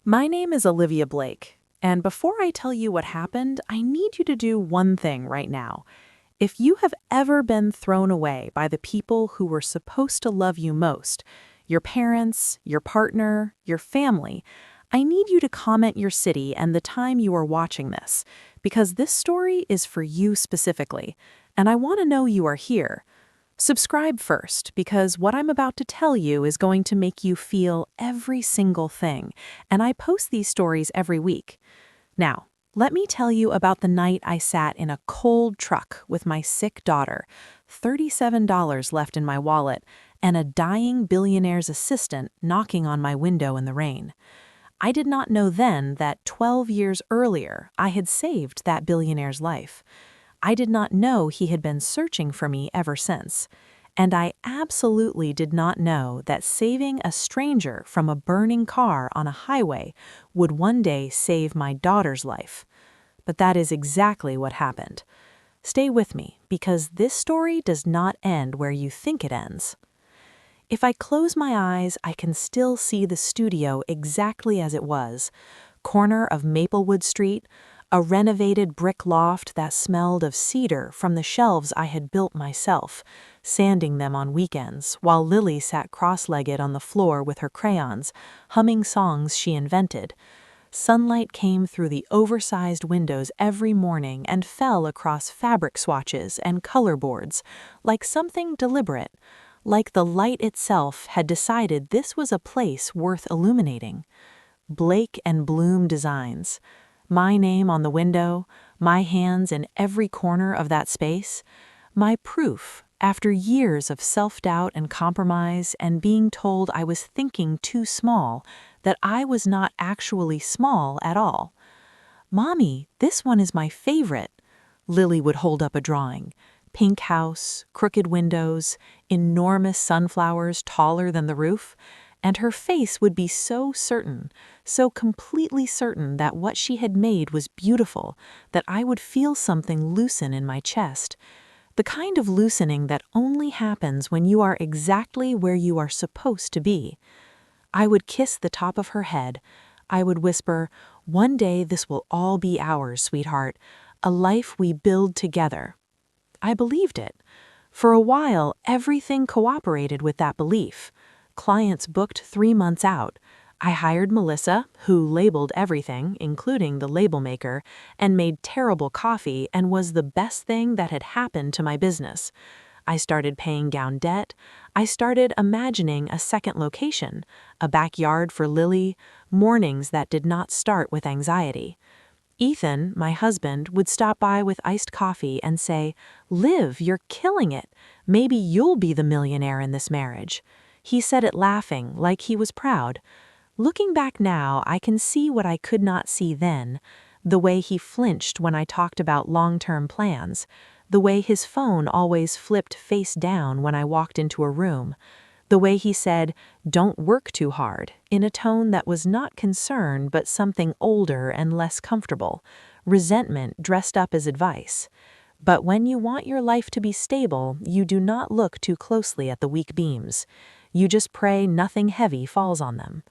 My name is Olivia Blake, and before I tell you what happened, I need you to do one thing right now. If you have ever been thrown away by the people who were supposed to love you most, your parents, your partner, your family, I need you to comment your city and the time you are watching this, because this story is for you specifically, and I want to know you are here. Subscribe first, because what I'm about to tell you is going to make you feel every single thing, and I post these stories every week. Now, let me tell you about the night I sat in a cold truck with my sick daughter, $37 left in my wallet, and a dying billionaire's assistant knocking on my window in the rain. I did not know then that 12 years earlier I had saved that billionaire's life. I did not know he had been searching for me ever since. And I absolutely did not know that saving a stranger from a burning car on a highway would one day save my daughter's life. But that is exactly what happened. Stay with me, because this story does not end where you think it ends. If I close my eyes, I can still see the studio exactly as it was. Corner of Maplewood Street, a renovated brick loft that smelled of cedar from the shelves I had built myself, sanding them on weekends, while Lily sat cross-legged on the floor with her crayons, humming songs she invented. Sunlight came through the oversized windows every morning and fell across fabric swatches and color boards, like something deliberate, like the light itself had decided this was a place worth illuminating. Blake and Bloom Designs. My name on the window, my hands in every corner of that space. My proof, after years of self-doubt and compromise and being told I was thinking too small, that I was not actually small at all. "Mommy, this one is my favorite." Lily would hold up a drawing. Pink house, crooked windows, enormous sunflowers taller than the roof, and her face would be so certain, so completely certain that what she had made was beautiful, that I would feel something loosen in my chest. The kind of loosening that only happens when you are exactly where you are supposed to be. I would kiss the top of her head. I would whisper, "One day this will all be ours, sweetheart, a life we build together." I believed it. For a while, everything cooperated with that belief. Clients booked 3 months out. I hired Melissa, who labeled everything, including the label maker, and made terrible coffee and was the best thing that had happened to my business. I started paying down debt. I started imagining a second location, a backyard for Lily, mornings that did not start with anxiety. Ethan, my husband, would stop by with iced coffee and say, "Liv, you're killing it. Maybe you'll be the millionaire in this marriage." He said it laughing, like he was proud. Looking back now, I can see what I could not see then. The way he flinched when I talked about long-term plans. The way his phone always flipped face down when I walked into a room. The way he said, "Don't work too hard," in a tone that was not concern but something older and less comfortable, resentment dressed up as advice. But when you want your life to be stable, you do not look too closely at the weak beams. You just pray nothing heavy falls on them.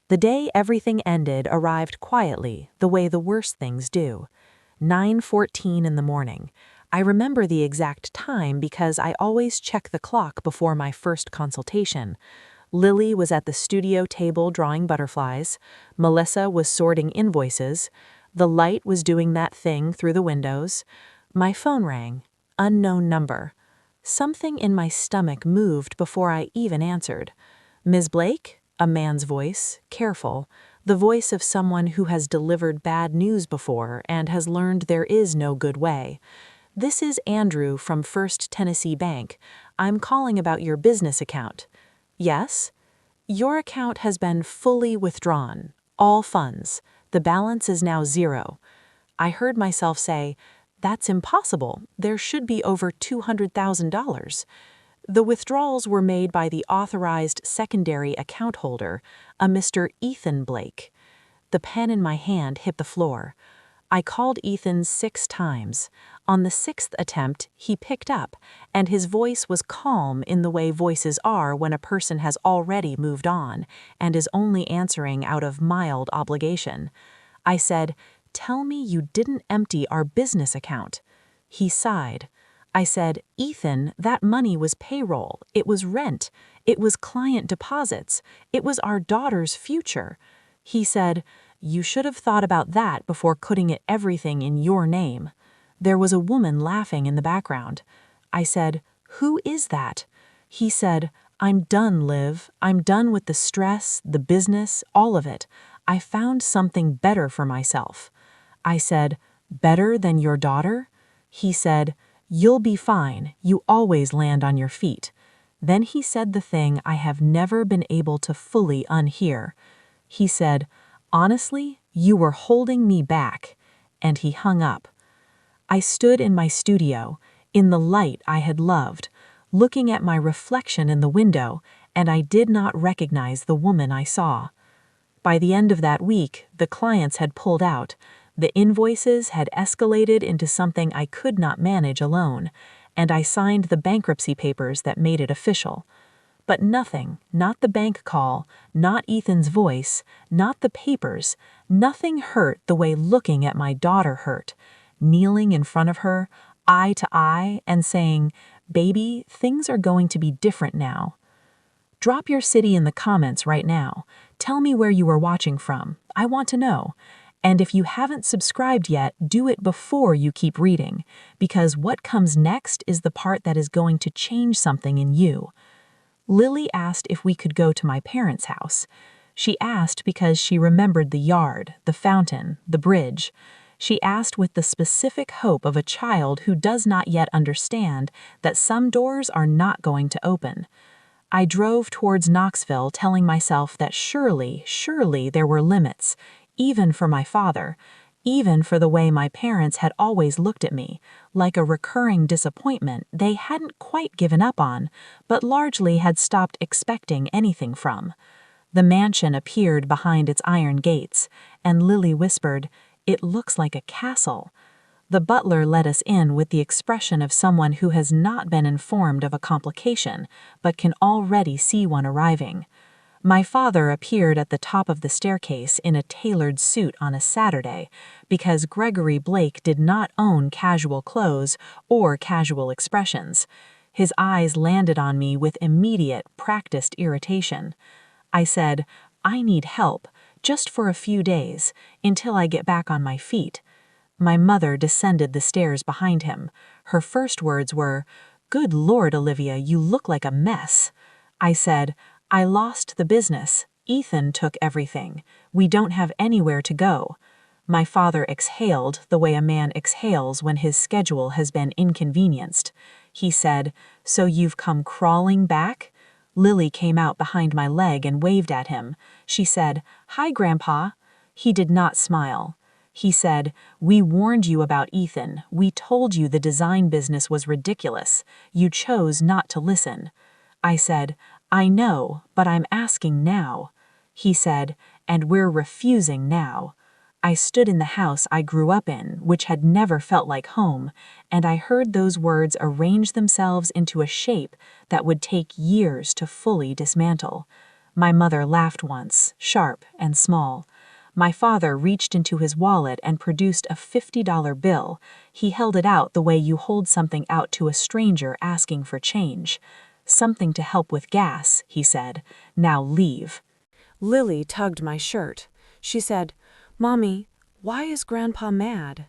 The day everything ended arrived quietly, the way the worst things do. 9:14 in the morning. I remember the exact time because I always check the clock before my first consultation. Lily was at the studio table drawing butterflies. Melissa was sorting invoices. The light was doing that thing through the windows. My phone rang. Unknown number. Something in my stomach moved before I even answered. "Ms. Blake?" A man's voice, careful, the voice of someone who has delivered bad news before and has learned there is no good way. "This is Andrew from First Tennessee Bank. I'm calling about your business account." "Yes?" "Your account has been fully withdrawn. All funds. The balance is now 0. I heard myself say, "That's impossible. There should be over $200,000. The withdrawals were made by the authorized secondary account holder, a Mr. Ethan Blake. The pen in my hand hit the floor. I called Ethan 6 times. On the 6th attempt, he picked up, and his voice was calm in the way voices are when a person has already moved on and is only answering out of mild obligation. I said, "Tell me you didn't empty our business account." He sighed. I said, "Ethan, that money was payroll, it was rent, it was client deposits, it was our daughter's future." He said, "You should have thought about that before putting it everything in your name." There was a woman laughing in the background. I said, "Who is that?" He said, "I'm done, Liv. I'm done with the stress, the business, all of it. I found something better for myself." I said, "Better than your daughter?" He said, "You'll be fine. You always land on your feet." Then he said the thing I have never been able to fully unhear. He said, "Honestly, you were holding me back." And he hung up. I stood in my studio, in the light I had loved, looking at my reflection in the window, and I did not recognize the woman I saw. By the end of that week, the clients had pulled out, the invoices had escalated into something I could not manage alone, and I signed the bankruptcy papers that made it official. But nothing, not the bank call, not Ethan's voice, not the papers, nothing hurt the way looking at my daughter hurt, kneeling in front of her, eye to eye, and saying, "Baby, things are going to be different now." Drop your city in the comments right now. Tell me where you are watching from. I want to know. And if you haven't subscribed yet, do it before you keep reading, because what comes next is the part that is going to change something in you. Lily asked if we could go to my parents' house. She asked because she remembered the yard, the fountain, the bridge. She asked with the specific hope of a child who does not yet understand that some doors are not going to open. I drove towards Knoxville telling myself that surely there were limits, even for my father, even for the way my parents had always looked at me, like a recurring disappointment they hadn't quite given up on, but largely had stopped expecting anything from. The mansion appeared behind its iron gates, and Lily whispered, "It looks like a castle." The butler let us in with the expression of someone who has not been informed of a complication, but can already see one arriving. My father appeared at the top of the staircase in a tailored suit on a Saturday, because Gregory Blake did not own casual clothes or casual expressions. His eyes landed on me with immediate, practiced irritation. I said, "I need help, just for a few days, until I get back on my feet." My mother descended the stairs behind him. Her first words were, "Good Lord, Olivia, you look like a mess." I said, "I lost the business. Ethan took everything. We don't have anywhere to go." My father exhaled the way a man exhales when his schedule has been inconvenienced. He said, "So you've come crawling back?" Lily came out behind my leg and waved at him. She said, "Hi, Grandpa." He did not smile. He said, "We warned you about Ethan. We told you the design business was ridiculous. You chose not to listen." I said, "I know, but I'm asking now." He said, "And we're refusing now." I stood in the house I grew up in, which had never felt like home, and I heard those words arrange themselves into a shape that would take years to fully dismantle. My mother laughed once, sharp and small. My father reached into his wallet and produced a $50 bill. He held it out the way you hold something out to a stranger asking for change. "Something to help with gas," he said. "Now leave." Lily tugged my shirt. She said, "Mommy, why is Grandpa mad?"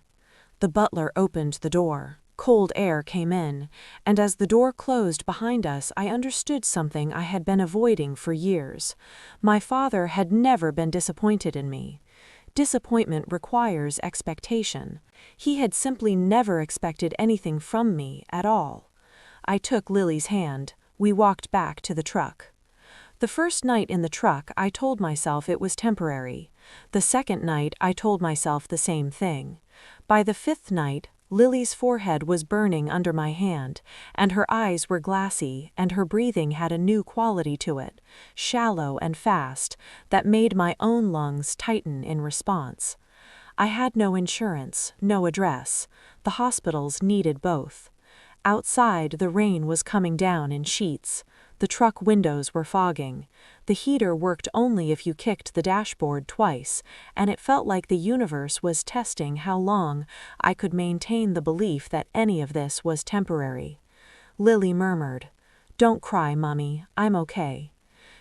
The butler opened the door. Cold air came in, and as the door closed behind us, I understood something I had been avoiding for years. My father had never been disappointed in me. Disappointment requires expectation. He had simply never expected anything from me at all. I took Lily's hand. We walked back to the truck. The first night in the truck, I told myself it was temporary. The second night, I told myself the same thing. By the fifth night, Lily's forehead was burning under my hand, and her eyes were glassy, and her breathing had a new quality to it, shallow and fast, that made my own lungs tighten in response. I had no insurance, no address. The hospitals needed both. Outside, the rain was coming down in sheets. The truck windows were fogging. The heater worked only if you kicked the dashboard twice, and it felt like the universe was testing how long I could maintain the belief that any of this was temporary. Lily murmured, "Don't cry, Mummy, I'm okay."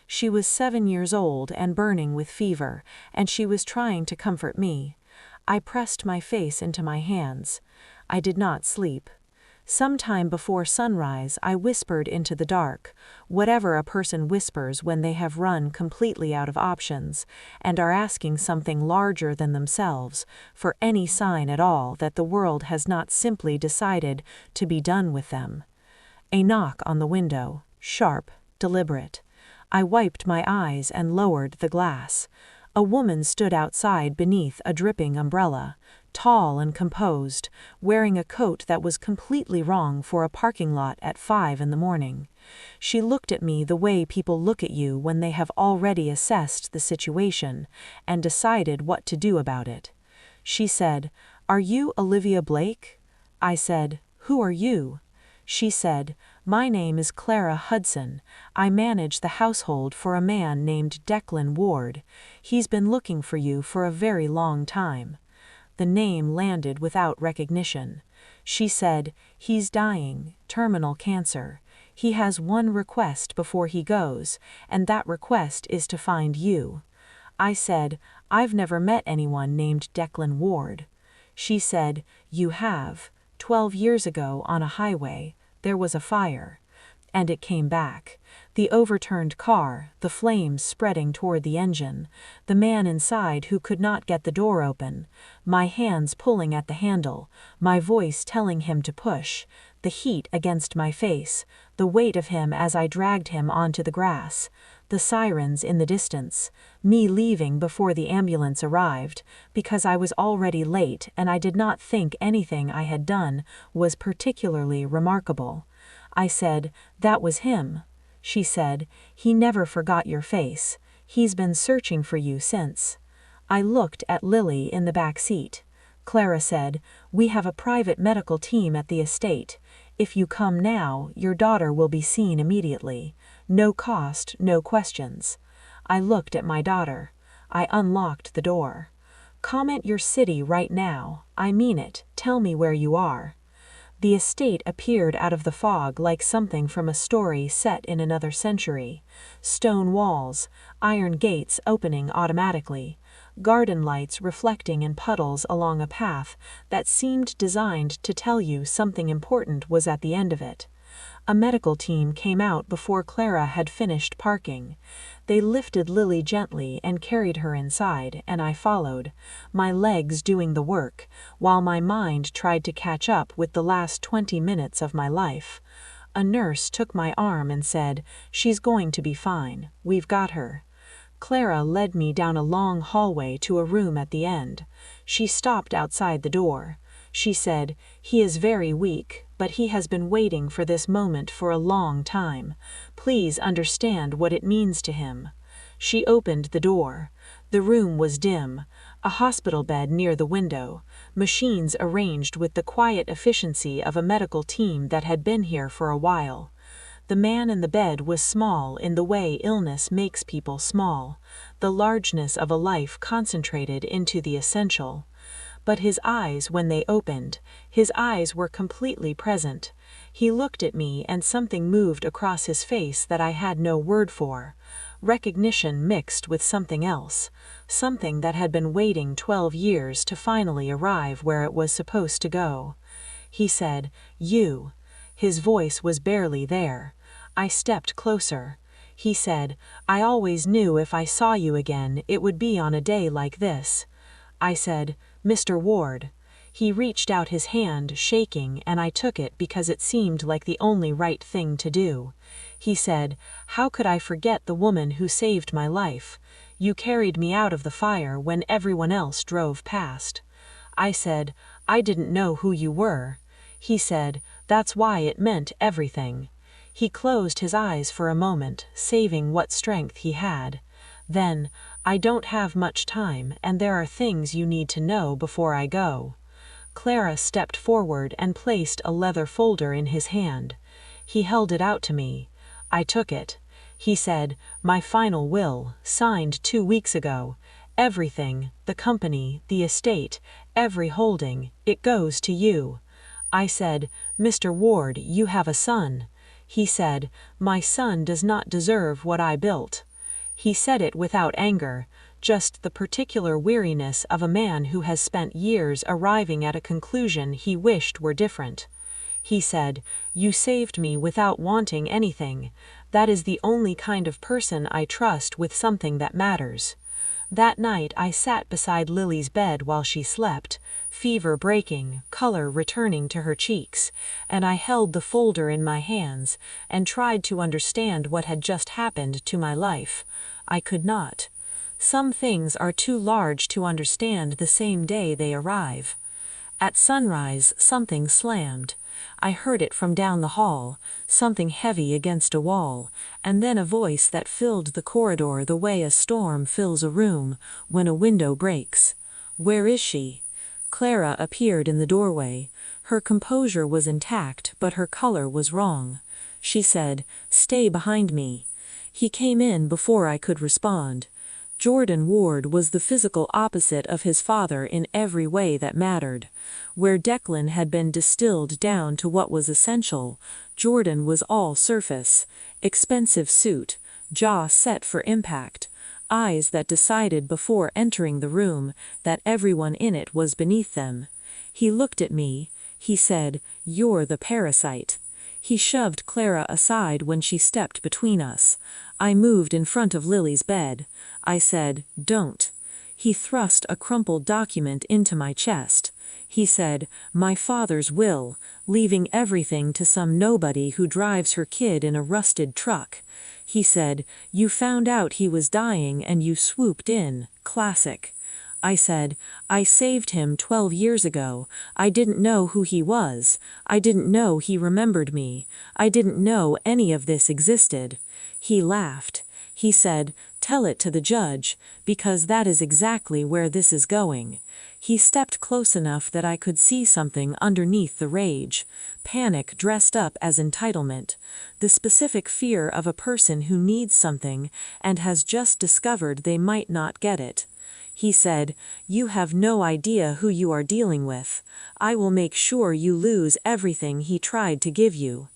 She was 7 years old and burning with fever, and she was trying to comfort me. I pressed my face into my hands. I did not sleep. Sometime before sunrise, I whispered into the dark, whatever a person whispers when they have run completely out of options, and are asking something larger than themselves, for any sign at all that the world has not simply decided to be done with them. A knock on the window, sharp, deliberate. I wiped my eyes and lowered the glass. A woman stood outside beneath a dripping umbrella, tall and composed, wearing a coat that was completely wrong for a parking lot at 5 in the morning. She looked at me the way people look at you when they have already assessed the situation and decided what to do about it. She said, "Are you Olivia Blake?" I said, "Who are you?" She said, "My name is Clara Hudson. I manage the household for a man named Declan Ward. He's been looking for you for a very long time." The name landed without recognition. She said, "He's dying, terminal cancer. He has one request before he goes, and that request is to find you." I said, "I've never met anyone named Declan Ward." She said, "You have. 12 years ago on a highway, there was a fire." And it came back. The overturned car, the flames spreading toward the engine, the man inside who could not get the door open, my hands pulling at the handle, my voice telling him to push, the heat against my face, the weight of him as I dragged him onto the grass, the sirens in the distance, me leaving before the ambulance arrived, because I was already late and I did not think anything I had done was particularly remarkable. I said, "That was him." She said, "He never forgot your face. He's been searching for you since." I looked at Lily in the back seat. Clara said, "We have a private medical team at the estate. If you come now, your daughter will be seen immediately. No cost, no questions." I looked at my daughter. I unlocked the door. "Comment your city right now. I mean it. Tell me where you are." The estate appeared out of the fog like something from a story set in another century. Stone walls, iron gates opening automatically, garden lights reflecting in puddles along a path that seemed designed to tell you something important was at the end of it. A medical team came out before Clara had finished parking. They lifted Lily gently and carried her inside, and I followed, my legs doing the work, while my mind tried to catch up with the last 20 minutes of my life. A nurse took my arm and said, "She's going to be fine. We've got her." Clara led me down a long hallway to a room at the end. She stopped outside the door. She said, "He is very weak, but he has been waiting for this moment for a long time. Please understand what it means to him." She opened the door. The room was dim, a hospital bed near the window, machines arranged with the quiet efficiency of a medical team that had been here for a while. The man in the bed was small in the way illness makes people small, the largeness of a life concentrated into the essential. But his eyes, when they opened, his eyes were completely present. He looked at me and something moved across his face that I had no word for. Recognition mixed with something else, something that had been waiting 12 years to finally arrive where it was supposed to go. He said, "You." His voice was barely there. I stepped closer. He said, "I always knew if I saw you again, it would be on a day like this." I said, "Mr. Ward." He reached out his hand, shaking, and I took it because it seemed like the only right thing to do. He said, "How could I forget the woman who saved my life? You carried me out of the fire when everyone else drove past." I said, "I didn't know who you were." He said, "That's why it meant everything." He closed his eyes for a moment, saving what strength he had. Then, I don't have much time, and there are things you need to know before I go." Clara stepped forward and placed a leather folder in his hand. He held it out to me. I took it. He said, "My final will, signed 2 weeks ago. Everything, the company, the estate, every holding, it goes to you." I said, "Mr. Ward, you have a son." He said, "My son does not deserve what I built." He said it without anger, just the particular weariness of a man who has spent years arriving at a conclusion he wished were different. He said, "You saved me without wanting anything. That is the only kind of person I trust with something that matters." That night I sat beside Lily's bed while she slept, fever breaking, color returning to her cheeks, and I held the folder in my hands and tried to understand what had just happened to my life. I could not. Some things are too large to understand the same day they arrive. At sunrise, something slammed. I heard it from down the hall, something heavy against a wall, and then a voice that filled the corridor the way a storm fills a room when a window breaks. "Where is she?" Clara appeared in the doorway. Her composure was intact, but her color was wrong. She said, "Stay behind me." He came in before I could respond. Jordan Ward was the physical opposite of his father in every way that mattered. Where Declan had been distilled down to what was essential, Jordan was all surface. Expensive suit, jaw set for impact, eyes that decided before entering the room that everyone in it was beneath them. He looked at me. He said, "You're the parasite." He shoved Clara aside when she stepped between us. I moved in front of Lily's bed. I said, "Don't." He thrust a crumpled document into my chest. He said, "My father's will, leaving everything to some nobody who drives her kid in a rusted truck." He said, "You found out he was dying and you swooped in. Classic." I said, "I saved him 12 years ago. I didn't know who he was. I didn't know he remembered me. I didn't know any of this existed." He laughed. He said, "Tell it to the judge, because that is exactly where this is going." He stepped close enough that I could see something underneath the rage. Panic dressed up as entitlement. The specific fear of a person who needs something and has just discovered they might not get it. He said, "You have no idea who you are dealing with. I will make sure you lose everything he tried to give you."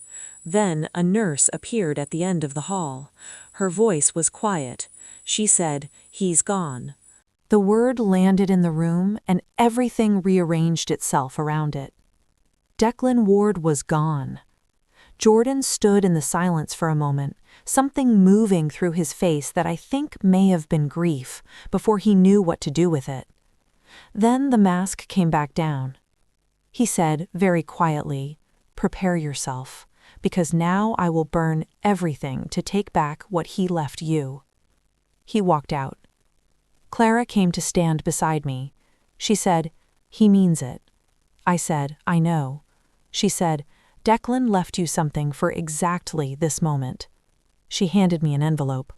Then a nurse appeared at the end of the hall. Her voice was quiet. She said, "He's gone." The word landed in the room and everything rearranged itself around it. Declan Ward was gone. Jordan stood in the silence for a moment, something moving through his face that I think may have been grief, before he knew what to do with it. Then the mask came back down. He said very quietly, "Prepare yourself, because now I will burn everything to take back what he left you." He walked out. Clara came to stand beside me. She said, "He means it." I said, "I know." She said, "Declan left you something for exactly this moment." She handed me an envelope.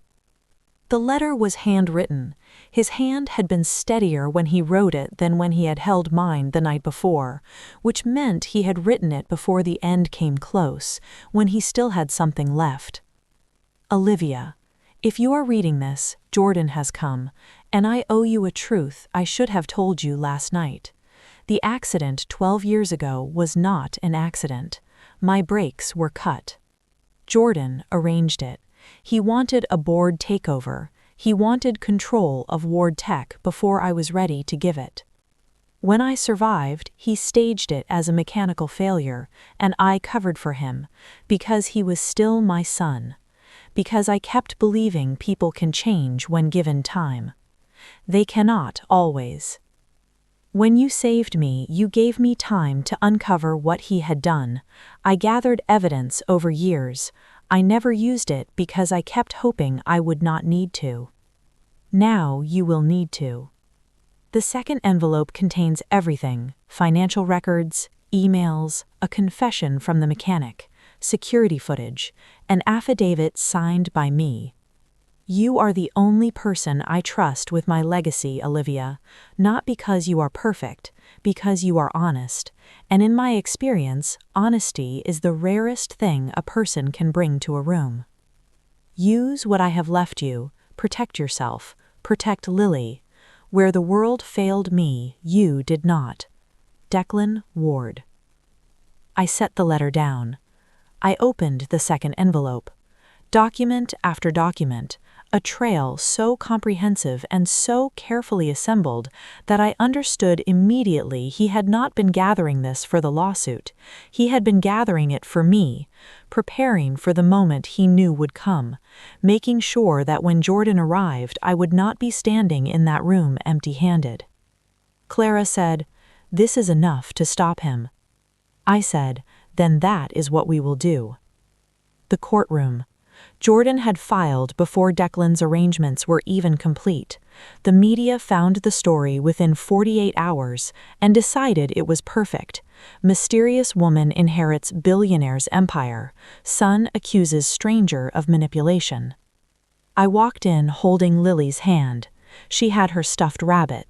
The letter was handwritten. His hand had been steadier when he wrote it than when he had held mine the night before, which meant he had written it before the end came close, when he still had something left. "Olivia, if you are reading this, Jordan has come, and I owe you a truth I should have told you last night. The accident 12 years ago was not an accident. My brakes were cut. Jordan arranged it. He wanted a board takeover. He wanted control of Ward Tech before I was ready to give it. When I survived, he staged it as a mechanical failure, and I covered for him, because he was still my son. Because I kept believing people can change when given time. They cannot always. When you saved me, you gave me time to uncover what he had done. I gathered evidence over years. I never used it because I kept hoping I would not need to. Now you will need to." The second envelope contains everything: financial records, emails, a confession from the mechanic, security footage, an affidavit signed by me. You are the only person I trust with my legacy, Olivia, not because you are perfect, because you are honest, and in my experience, honesty is the rarest thing a person can bring to a room. Use what I have left you, protect yourself, protect Lily. Where the world failed me, you did not. Declan Ward. I set the letter down. I opened the second envelope. Document after document, a trail so comprehensive and so carefully assembled that I understood immediately he had not been gathering this for the lawsuit. He had been gathering it for me, preparing for the moment he knew would come, making sure that when Jordan arrived, I would not be standing in that room empty-handed. Clara said, "This is enough to stop him." I said, "Then that is what we will do." The courtroom. Jordan had filed before Declan's arrangements were even complete. The media found the story within 48 hours and decided it was perfect. Mysterious woman inherits billionaire's empire. Son accuses stranger of manipulation. I walked in holding Lily's hand. She had her stuffed rabbit.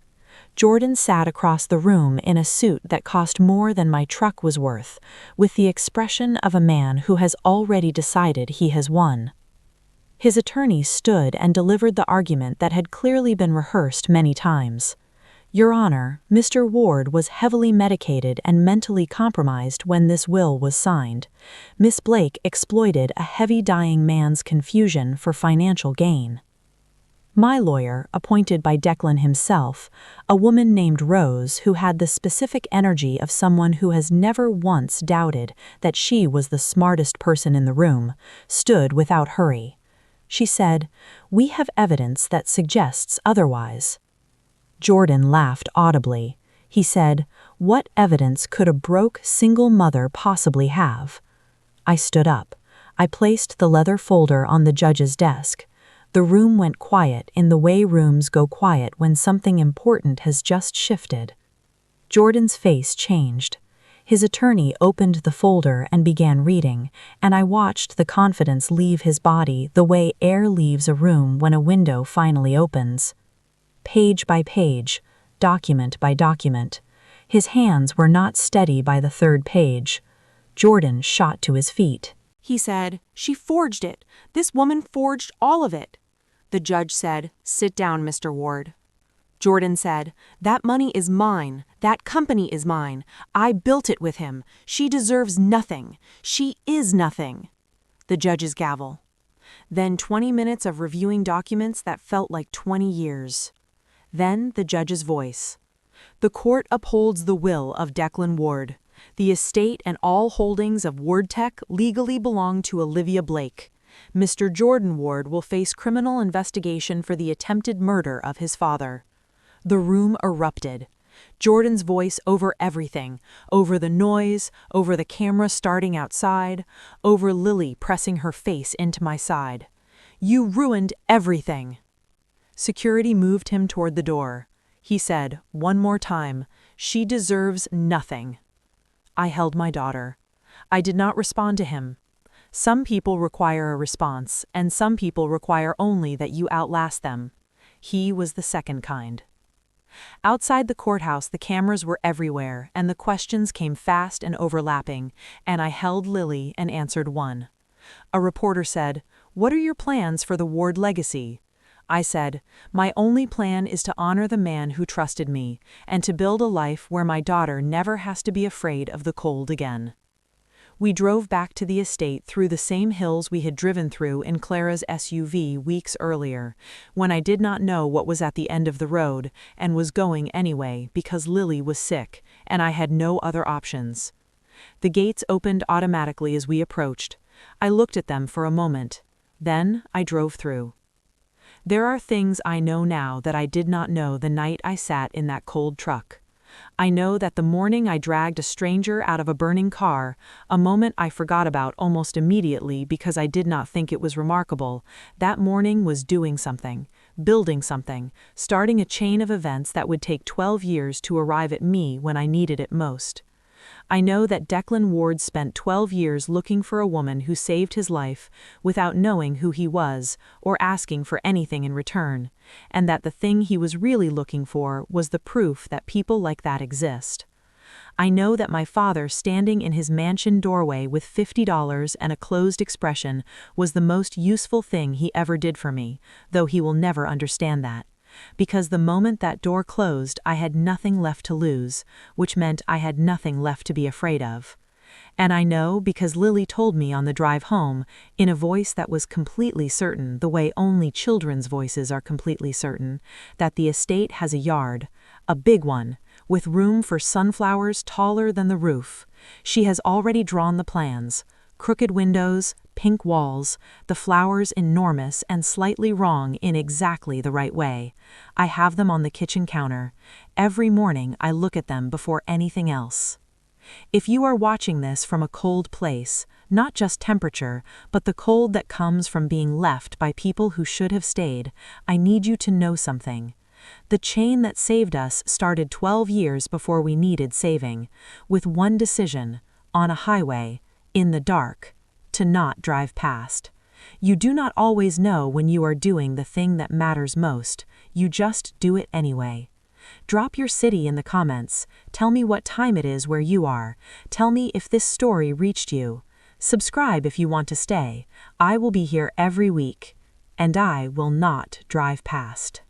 Jordan sat across the room in a suit that cost more than my truck was worth, with the expression of a man who has already decided he has won. His attorney stood and delivered the argument that had clearly been rehearsed many times. "Your Honor, Mr. Ward was heavily medicated and mentally compromised when this will was signed. Miss Blake exploited a heavy dying man's confusion for financial gain." My lawyer, appointed by Declan himself, a woman named Rose who had the specific energy of someone who has never once doubted that she was the smartest person in the room, stood without hurry. She said, "We have evidence that suggests otherwise." Jordan laughed audibly. He said, "What evidence could a broke single mother possibly have?" I stood up. I placed the leather folder on the judge's desk. The room went quiet in the way rooms go quiet when something important has just shifted. Jordan's face changed. His attorney opened the folder and began reading, and I watched the confidence leave his body the way air leaves a room when a window finally opens. Page by page, document by document. His hands were not steady by the third page. Jordan shot to his feet. He said, "She forged it. This woman forged all of it." The judge said, "Sit down, Mr. Ward." Jordan said, "That money is mine. That company is mine. I built it with him. She deserves nothing. She is nothing." The judge's gavel. Then 20 minutes of reviewing documents that felt like 20 years. Then the judge's voice. "The court upholds the will of Declan Ward. The estate and all holdings of WardTech legally belong to Olivia Blake. Mr. Jordan Ward will face criminal investigation for the attempted murder of his father." The room erupted. Jordan's voice over everything, over the noise, over the camera starting outside, over Lily pressing her face into my side. "You ruined everything." Security moved him toward the door. He said, one more time, "She deserves nothing." I held my daughter. I did not respond to him. Some people require a response, and some people require only that you outlast them. He was the second kind. Outside the courthouse, the cameras were everywhere, and the questions came fast and overlapping, and I held Lily and answered one. A reporter said, "What are your plans for the Ward legacy?" I said, "My only plan is to honor the man who trusted me, and to build a life where my daughter never has to be afraid of the cold again." We drove back to the estate through the same hills we had driven through in Clara's SUV weeks earlier, when I did not know what was at the end of the road, and was going anyway because Lily was sick, and I had no other options. The gates opened automatically as we approached. I looked at them for a moment. Then I drove through. There are things I know now that I did not know the night I sat in that cold truck. I know that the morning I dragged a stranger out of a burning car, a moment I forgot about almost immediately because I did not think it was remarkable, that morning was doing something, building something, starting a chain of events that would take 12 years to arrive at me when I needed it most. I know that Declan Ward spent 12 years looking for a woman who saved his life without knowing who he was or asking for anything in return, and that the thing he was really looking for was the proof that people like that exist. I know that my father standing in his mansion doorway with $50 and a closed expression was the most useful thing he ever did for me, though he will never understand that. Because the moment that door closed, I had nothing left to lose, which meant I had nothing left to be afraid of. And I know because Lily told me on the drive home, in a voice that was completely certain, the way only children's voices are completely certain, that the estate has a yard, a big one, with room for sunflowers taller than the roof. She has already drawn the plans: crooked windows, pink walls, the flowers enormous and slightly wrong in exactly the right way. I have them on the kitchen counter. Every morning I look at them before anything else. If you are watching this from a cold place, not just temperature, but the cold that comes from being left by people who should have stayed, I need you to know something. The chain that saved us started 12 years before we needed saving, with one decision, on a highway, in the dark, to not drive past. You do not always know when you are doing the thing that matters most, you just do it anyway. Drop your city in the comments. Tell me what time it is where you are. Tell me if this story reached you. Subscribe if you want to stay. I will be here every week, and I will not drive past.